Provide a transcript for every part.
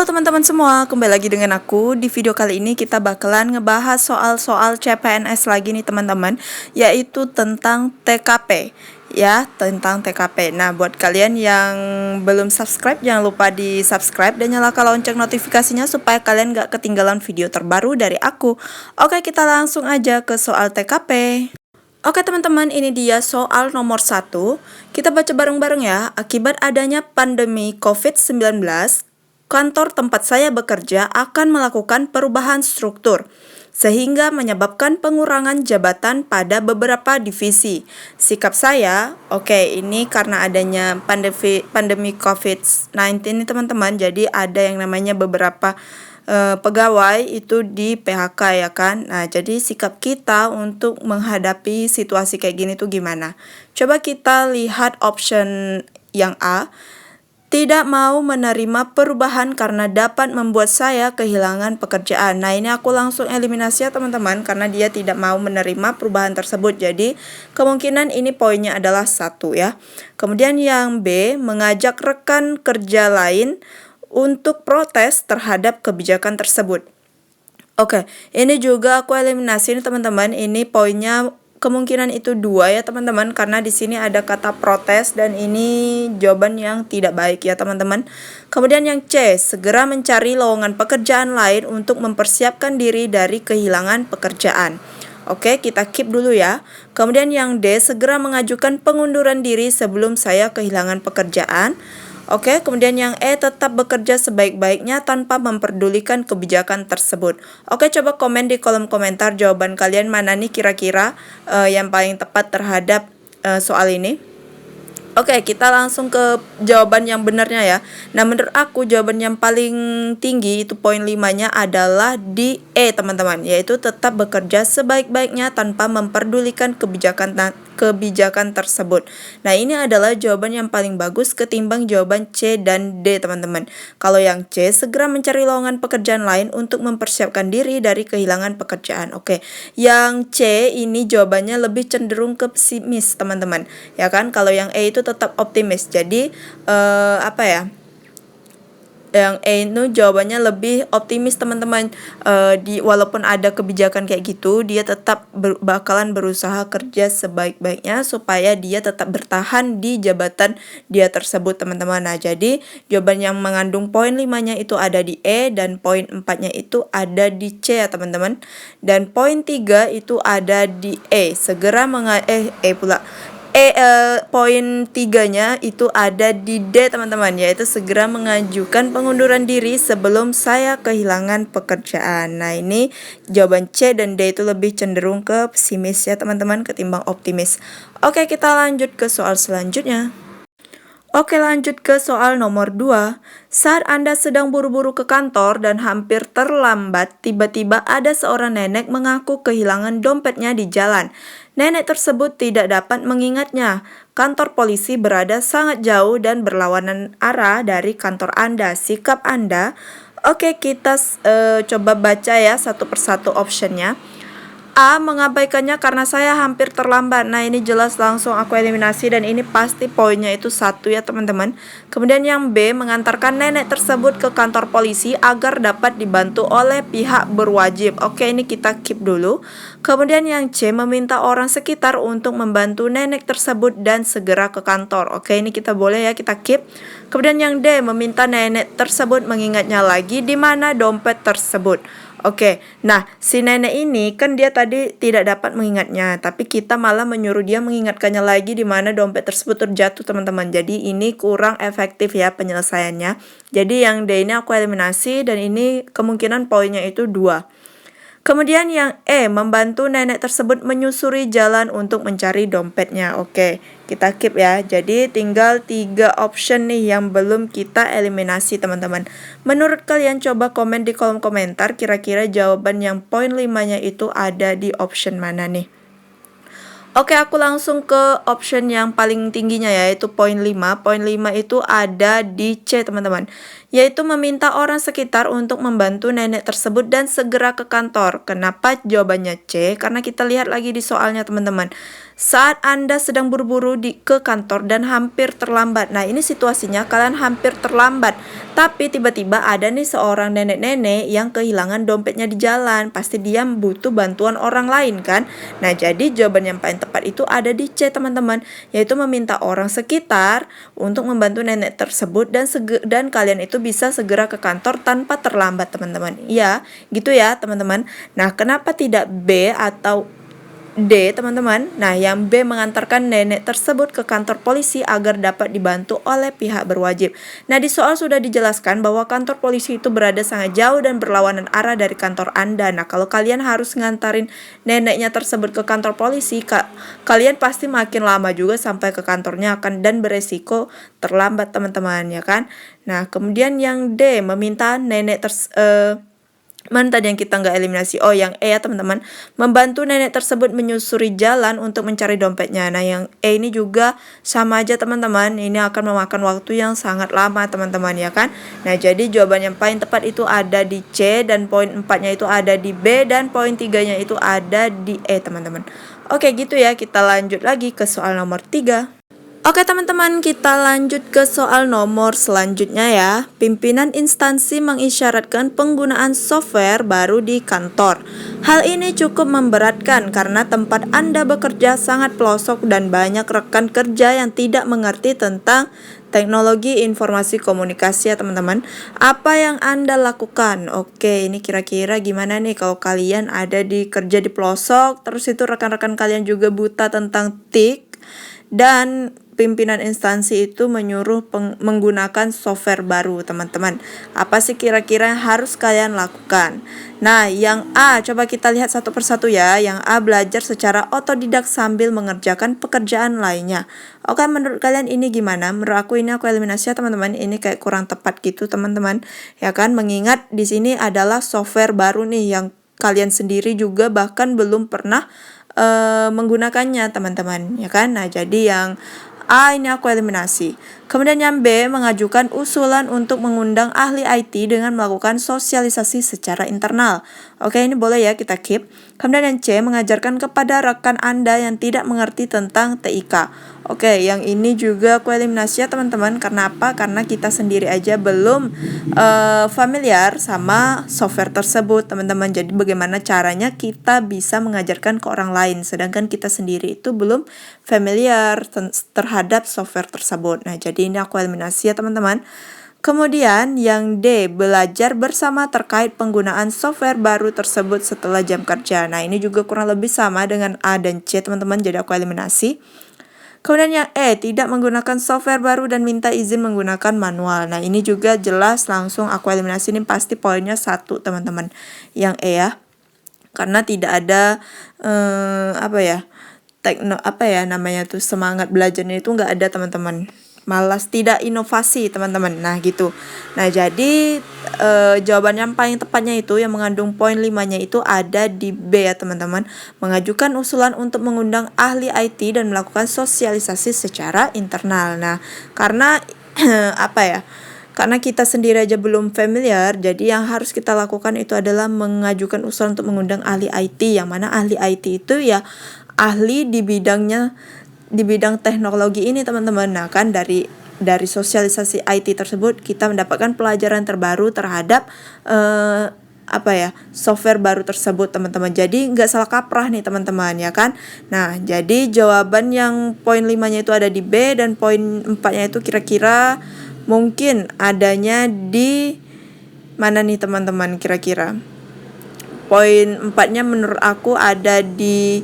Halo teman-teman semua, kembali lagi dengan aku. Di video kali ini kita bakalan ngebahas soal-soal CPNS lagi nih teman-teman, yaitu tentang TKP. Ya, tentang TKP. Nah, buat kalian yang belum subscribe, jangan lupa di subscribe dan nyalakan lonceng notifikasinya supaya kalian gak ketinggalan video terbaru dari aku. Oke, kita langsung aja ke soal TKP. Oke teman-teman, ini dia soal nomor 1. Kita baca bareng-bareng ya. Akibat adanya pandemi COVID-19, kantor tempat saya bekerja akan melakukan perubahan struktur, sehingga menyebabkan pengurangan jabatan pada beberapa divisi. Sikap saya, ini karena adanya pandemi COVID-19 nih teman-teman, jadi ada yang namanya beberapa pegawai itu di PHK ya kan. Nah, jadi sikap kita untuk menghadapi situasi kayak gini tuh gimana? Coba kita lihat option yang A. Tidak mau menerima perubahan karena dapat membuat saya kehilangan pekerjaan. Nah, ini aku langsung eliminasi ya teman-teman, karena dia tidak mau menerima perubahan tersebut. Jadi, kemungkinan ini poinnya adalah 1 ya. Kemudian yang B, mengajak rekan kerja lain untuk protes terhadap kebijakan tersebut. Ini juga aku eliminasi nih teman-teman. Ini poinnya kemungkinan itu 2 ya teman-teman, karena di sini ada kata protes dan ini jawaban yang tidak baik ya teman-teman. Kemudian yang C, segera mencari lowongan pekerjaan lain untuk mempersiapkan diri dari kehilangan pekerjaan. Kita keep dulu ya. Kemudian yang D, segera mengajukan pengunduran diri sebelum saya kehilangan pekerjaan. Kemudian yang E, tetap bekerja sebaik-baiknya tanpa memperdulikan kebijakan tersebut. Coba komen di kolom komentar jawaban kalian mana nih kira-kira yang paling tepat terhadap soal ini. Kita langsung ke jawaban yang benarnya ya. Nah, menurut aku jawaban yang paling tinggi itu poin 5-nya adalah di E teman-teman, yaitu tetap bekerja sebaik-baiknya tanpa memperdulikan kebijakan tersebut. Nah, ini adalah jawaban yang paling bagus ketimbang jawaban C dan D teman-teman. Kalau yang C, segera mencari lowongan pekerjaan lain untuk mempersiapkan diri dari kehilangan pekerjaan. Yang C ini jawabannya lebih cenderung ke pesimis teman-teman. Ya kan? Kalau yang E itu tetap optimis. Jadi yang E itu jawabannya lebih optimis teman-teman. Walaupun ada kebijakan kayak gitu, dia tetap bakalan berusaha kerja sebaik-baiknya supaya dia tetap bertahan di jabatan dia tersebut teman-teman. Nah, jadi jawaban yang mengandung poin 5-nya itu ada di E dan poin 4-nya itu ada di C ya teman-teman. Dan poin 3 itu ada di E. Poin 3-nya itu ada di D teman-teman, yaitu segera mengajukan pengunduran diri sebelum saya kehilangan pekerjaan. Nah, ini jawaban C dan D itu lebih cenderung ke pesimis ya teman-teman ketimbang optimis. Kita lanjut ke soal selanjutnya. Lanjut ke soal nomor 2. Saat Anda sedang buru-buru ke kantor dan hampir terlambat, tiba-tiba ada seorang nenek mengaku kehilangan dompetnya di jalan. Nenek tersebut tidak dapat mengingatnya. Kantor polisi berada sangat jauh dan berlawanan arah dari kantor Anda. Sikap Anda? Kita coba baca ya satu persatu optionnya. A, mengabaikannya karena saya hampir terlambat. Nah, ini jelas langsung aku eliminasi dan ini pasti poinnya itu 1 ya teman-teman. Kemudian yang B, mengantarkan nenek tersebut ke kantor polisi agar dapat dibantu oleh pihak berwajib. Ini kita keep dulu. Kemudian yang C, meminta orang sekitar untuk membantu nenek tersebut dan segera ke kantor. Ini kita boleh ya, kita keep. Kemudian yang D, meminta nenek tersebut mengingatnya lagi di mana dompet tersebut. Nah si nenek ini kan dia tadi tidak dapat mengingatnya, tapi kita malah menyuruh dia mengingatkannya lagi di mana dompet tersebut terjatuh teman-teman. Jadi ini kurang efektif ya penyelesaiannya. Jadi yang D ini aku eliminasi dan ini kemungkinan poinnya itu 2. Kemudian yang E, membantu nenek tersebut menyusuri jalan untuk mencari dompetnya. Kita keep ya. Jadi tinggal 3 option nih yang belum kita eliminasi teman-teman. Menurut kalian coba komen di kolom komentar kira-kira jawaban yang poin 5-nya itu ada di option mana nih. Aku langsung ke option yang paling tingginya yaitu poin 5. Poin 5 itu ada di C teman-teman, yaitu meminta orang sekitar untuk membantu nenek tersebut dan segera ke kantor. Kenapa jawabannya C? Karena kita lihat lagi di soalnya teman-teman. Saat Anda sedang buru-buru ke kantor dan hampir terlambat. Nah, ini situasinya kalian hampir terlambat. Tapi tiba-tiba ada nih seorang nenek-nenek yang kehilangan dompetnya di jalan. Pasti dia butuh bantuan orang lain kan? Nah, jadi jawaban yang paling tepat itu ada di C teman-teman, yaitu meminta orang sekitar untuk membantu nenek tersebut dan kalian itu bisa segera ke kantor tanpa terlambat teman-teman. Ya, gitu ya teman-teman. Nah, kenapa tidak B atau D teman-teman? Nah, yang B mengantarkan nenek tersebut ke kantor polisi agar dapat dibantu oleh pihak berwajib. Nah, di soal sudah dijelaskan bahwa kantor polisi itu berada sangat jauh dan berlawanan arah dari kantor Anda. Nah, kalau kalian harus ngantarin neneknya tersebut ke kantor polisi, kalian pasti makin lama juga sampai ke kantornya dan beresiko terlambat teman-teman, ya kan? Nah, kemudian yang D meminta nenek mana tadi yang kita nggak eliminasi? Oh, yang E ya teman-teman. Membantu nenek tersebut menyusuri jalan untuk mencari dompetnya. Nah, yang E ini juga sama aja teman-teman. Ini akan memakan waktu yang sangat lama teman-teman, ya kan? Nah, jadi jawaban yang paling tepat itu ada di C, dan poin 4-nya itu ada di B, dan poin 3-nya itu ada di E teman-teman. Oke, gitu ya. Kita lanjut lagi ke soal nomor 3. Oke teman-teman, kita lanjut ke soal nomor selanjutnya ya. Pimpinan instansi mengisyaratkan penggunaan software baru di kantor. Hal ini cukup memberatkan karena tempat Anda bekerja sangat pelosok dan banyak rekan kerja yang tidak mengerti tentang teknologi informasi komunikasi ya teman-teman. Apa yang Anda lakukan? Oke, ini kira-kira gimana nih kalau kalian ada kerja di pelosok, terus itu rekan-rekan kalian juga buta tentang TIK, dan pimpinan instansi itu menyuruh menggunakan software baru teman-teman. Apa sih kira-kira yang harus kalian lakukan? Nah, yang A, coba kita lihat satu persatu ya. Yang A, belajar secara otodidak sambil mengerjakan pekerjaan lainnya. Oke, menurut kalian ini gimana? Menurut aku ini aku eliminasi ya teman-teman. Ini kayak kurang tepat gitu teman-teman. Ya kan, mengingat di sini adalah software baru nih yang kalian sendiri juga bahkan belum pernah menggunakannya teman-teman, ya kan? Nah, jadi yang A ini aku eliminasi. Kemudian yang B, mengajukan usulan untuk mengundang ahli IT dengan melakukan sosialisasi secara internal. Oke, ini boleh ya kita keep. Kemudian yang C, mengajarkan kepada rekan Anda yang tidak mengerti tentang TIK. Oke, yang ini juga aku eliminasi ya teman-teman. Karena apa? Karena kita sendiri aja belum familiar sama software tersebut teman-teman. Jadi bagaimana caranya kita bisa mengajarkan ke orang lain, sedangkan kita sendiri itu belum familiar terhadap software tersebut. Nah, jadi ini aku eliminasi ya teman-teman. Kemudian yang D, belajar bersama terkait penggunaan software baru tersebut setelah jam kerja. Nah, ini juga kurang lebih sama dengan A dan C teman-teman, jadi aku eliminasi. Kemudian yang E, tidak menggunakan software baru dan minta izin menggunakan manual. Nah, ini juga jelas langsung aku eliminasi, ini pasti poinnya 1 teman-teman. Yang E ya. Karena tidak ada semangat belajarnya itu nggak ada teman-teman. Malas, tidak inovasi teman-teman. Nah, gitu. Nah, jadi jawaban yang paling tepatnya itu yang mengandung poin 5-nya itu ada di B ya teman-teman. Mengajukan usulan untuk mengundang ahli IT dan melakukan sosialisasi secara internal. Nah, karena karena kita sendiri aja belum familiar, jadi yang harus kita lakukan itu adalah mengajukan usulan untuk mengundang ahli IT, yang mana ahli IT itu ya ahli di bidang teknologi ini teman-teman. Nah, kan dari sosialisasi IT tersebut kita mendapatkan pelajaran terbaru terhadap software baru tersebut teman-teman. Jadi nggak salah kaprah nih teman-teman, ya kan. Nah, jadi jawaban yang poin 5-nya itu ada di B, dan poin 4-nya itu kira-kira mungkin adanya di mana nih teman-teman kira-kira. Poin 4-nya menurut aku ada di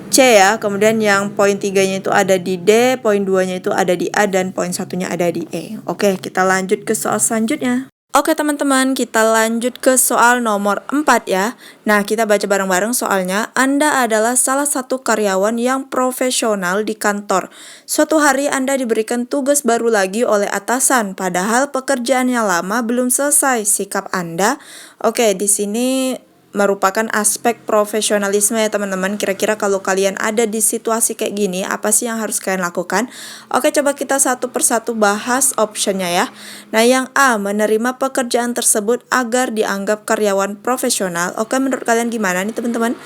C ya. Kemudian yang poin 3-nya itu ada di D, poin 2-nya itu ada di A, dan poin 1-nya ada di E. Oke, kita lanjut ke soal selanjutnya. Oke teman-teman, kita lanjut ke soal nomor 4 ya. Nah, kita baca bareng-bareng soalnya. Anda adalah salah satu karyawan yang profesional di kantor. Suatu hari Anda diberikan tugas baru lagi oleh atasan, padahal pekerjaannya lama belum selesai. Sikap Anda, oke, di sini merupakan aspek profesionalisme ya teman-teman. Kira-kira kalau kalian ada di situasi kayak gini, apa sih yang harus kalian lakukan? Oke, coba kita satu persatu bahas optionnya ya. Nah, yang A, menerima pekerjaan tersebut agar dianggap karyawan profesional. Oke, menurut kalian gimana nih teman-teman?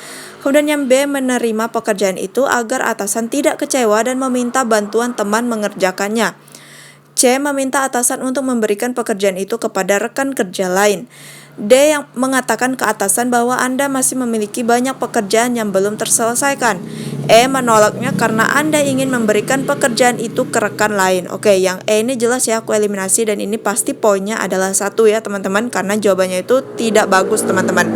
Kemudian yang B, menerima pekerjaan itu agar atasan tidak kecewa dan meminta bantuan teman mengerjakannya. C, meminta atasan untuk memberikan pekerjaan itu kepada rekan kerja lain. D, yang mengatakan ke atasan bahwa Anda masih memiliki banyak pekerjaan yang belum terselesaikan. E, menolaknya karena Anda ingin memberikan pekerjaan itu ke rekan lain. Oke, yang E ini jelas ya, aku eliminasi, dan ini pasti poinnya adalah 1 ya teman-teman, karena jawabannya itu tidak bagus teman-teman.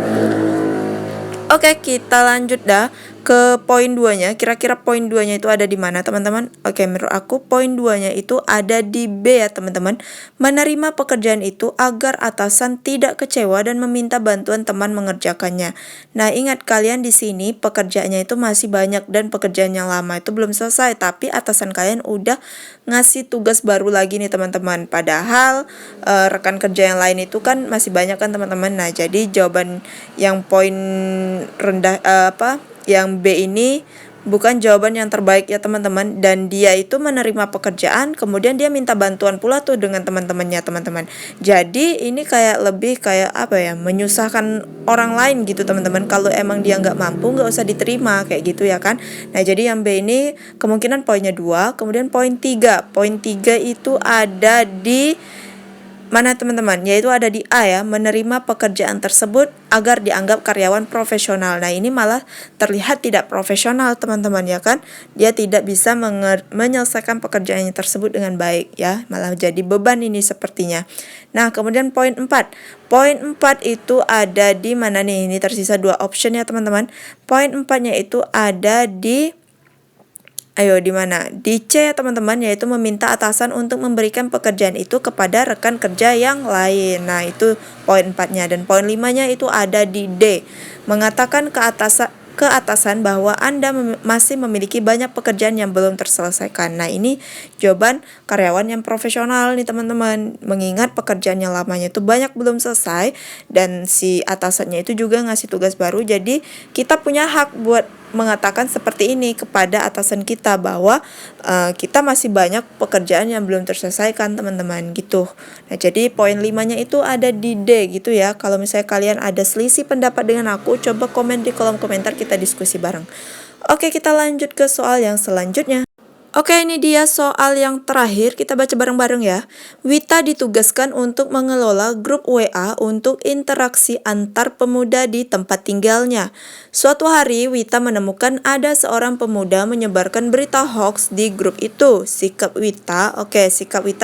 Oke, kita lanjut dah ke poin 2-nya. Kira-kira poin 2-nya itu ada di mana, teman-teman? Oke, menurut aku poin 2-nya itu ada di B ya, teman-teman. Menerima pekerjaan itu agar atasan tidak kecewa dan meminta bantuan teman mengerjakannya. Nah, ingat kalian di sini pekerjaannya itu masih banyak dan pekerjaan yang lama itu belum selesai, tapi atasan kalian udah ngasih tugas baru lagi nih, teman-teman. Padahal rekan kerja yang lain itu kan masih banyak kan, teman-teman. Nah, jadi jawaban yang poin rendah yang B ini bukan jawaban yang terbaik ya teman-teman, dan dia itu menerima pekerjaan kemudian dia minta bantuan pula tuh dengan teman-temannya teman-teman. Jadi ini kayak lebih kayak menyusahkan orang lain gitu teman-teman. Kalau emang dia nggak mampu nggak usah diterima kayak gitu ya kan. Nah, jadi yang B ini kemungkinan poinnya 2. Kemudian poin 3 itu ada di mana teman-teman? Yaitu ada di A ya, menerima pekerjaan tersebut agar dianggap karyawan profesional. Nah, ini malah terlihat tidak profesional teman-teman ya kan. Dia tidak bisa menyelesaikan pekerjaannya tersebut dengan baik ya. Malah jadi beban ini sepertinya. Nah, kemudian poin 4. Poin 4 itu ada di mana nih? Ini tersisa 2 option ya teman-teman. Poin 4-nya itu ada di di mana? Di C teman-teman, yaitu meminta atasan untuk memberikan pekerjaan itu kepada rekan kerja yang lain. Nah, itu poin 4-nya. Dan poin 5-nya itu ada di D. Mengatakan ke atasan bahwa Anda masih memiliki banyak pekerjaan yang belum terselesaikan. Nah, ini jawaban karyawan yang profesional nih teman-teman. Mengingat pekerjaan yang lamanya itu banyak belum selesai dan si atasannya itu juga ngasih tugas baru. Jadi kita punya hak buat mengatakan seperti ini kepada atasan kita bahwa kita masih banyak pekerjaan yang belum terselesaikan teman-teman gitu. Nah, jadi poin 5-nya itu ada di D gitu ya. Kalau misalnya kalian ada selisih pendapat dengan aku, coba komen di kolom komentar, kita diskusi bareng. Oke, kita lanjut ke soal yang selanjutnya. Oke, ini dia soal yang terakhir, kita baca bareng-bareng ya. Wita ditugaskan untuk mengelola grup WA untuk interaksi antar pemuda di tempat tinggalnya. Suatu hari, Wita menemukan ada seorang pemuda menyebarkan berita hoax di grup itu. Sikap Wita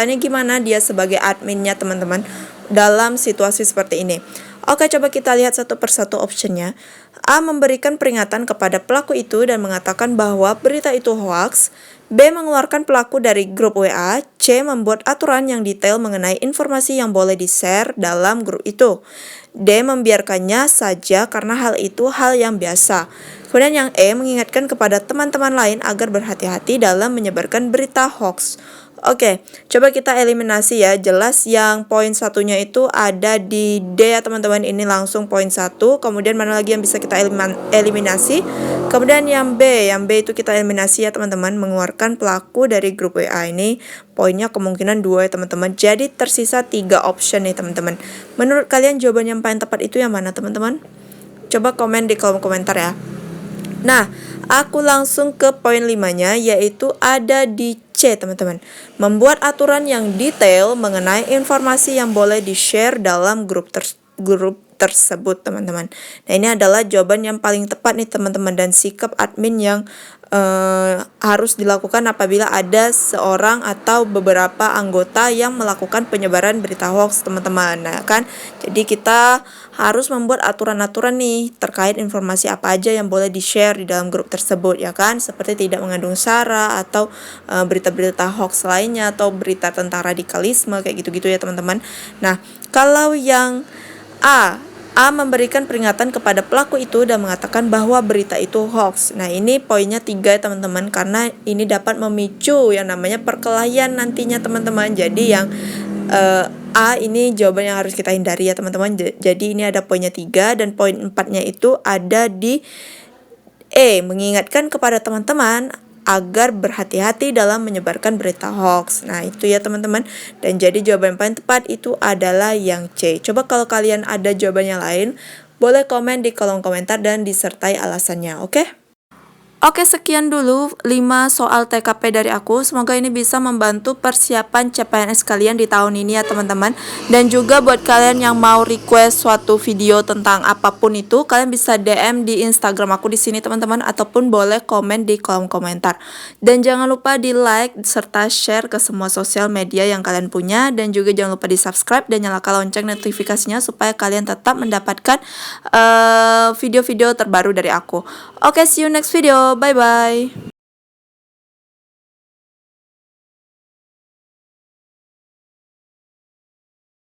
ini gimana dia sebagai adminnya teman-teman dalam situasi seperti ini? Oke, coba kita lihat satu persatu optionnya. A, memberikan peringatan kepada pelaku itu dan mengatakan bahwa berita itu hoax. B, mengeluarkan pelaku dari grup WA. C, membuat aturan yang detail mengenai informasi yang boleh di-share dalam grup itu. D, membiarkannya saja karena hal itu hal yang biasa. Kemudian yang E, mengingatkan kepada teman-teman lain agar berhati-hati dalam menyebarkan berita hoax. Oke, coba kita eliminasi ya. Jelas yang poin 1-nya itu ada di D ya teman-teman. Ini langsung poin 1. Kemudian mana lagi yang bisa kita eliminasi? Kemudian yang B itu kita eliminasi ya teman-teman. Mengeluarkan pelaku dari grup WA ini poinnya kemungkinan 2 ya teman-teman. Jadi tersisa 3 option nih teman-teman. Menurut kalian jawaban yang paling tepat itu yang mana teman-teman? Coba komen di kolom komentar ya. Nah, aku langsung ke poin 5-nya, yaitu ada di C teman-teman. Membuat aturan yang detail mengenai informasi yang boleh di-share dalam grup tersebut teman-teman. Nah, ini adalah jawaban yang paling tepat nih teman-teman, dan sikap admin yang harus dilakukan apabila ada seorang atau beberapa anggota yang melakukan penyebaran berita hoax teman-teman. Nah kan, jadi kita harus membuat aturan-aturan nih terkait informasi apa aja yang boleh di-share di dalam grup tersebut ya kan, seperti tidak mengandung sara atau berita-berita hoax lainnya atau berita tentang radikalisme kayak gitu-gitu ya teman-teman. Nah, kalau yang A memberikan peringatan kepada pelaku itu dan mengatakan bahwa berita itu hoax. Nah, ini poinnya 3 ya teman-teman, karena ini dapat memicu yang namanya perkelahian nantinya teman-teman. Jadi yang A ini jawaban yang harus kita hindari ya teman-teman. Jadi ini ada poinnya 3 dan poin 4-nya itu ada di E, mengingatkan kepada teman-teman agar berhati-hati dalam menyebarkan berita hoax. Nah itu ya teman-teman. Dan jadi jawaban paling tepat itu adalah yang C. Coba kalau kalian ada jawaban yang lain, boleh komen di kolom komentar dan disertai alasannya, oke? Oke, sekian dulu 5 soal TKP dari aku. Semoga ini bisa membantu persiapan CPNS kalian di tahun ini ya teman-teman. Dan juga buat kalian yang mau request suatu video tentang apapun itu, kalian bisa DM di Instagram aku di sini teman-teman, ataupun boleh komen di kolom komentar. Dan jangan lupa di like serta share ke semua sosial media yang kalian punya, dan juga jangan lupa di subscribe dan nyalakan lonceng notifikasinya supaya kalian tetap mendapatkan video-video terbaru dari aku. Oke, see you next video. Bye bye.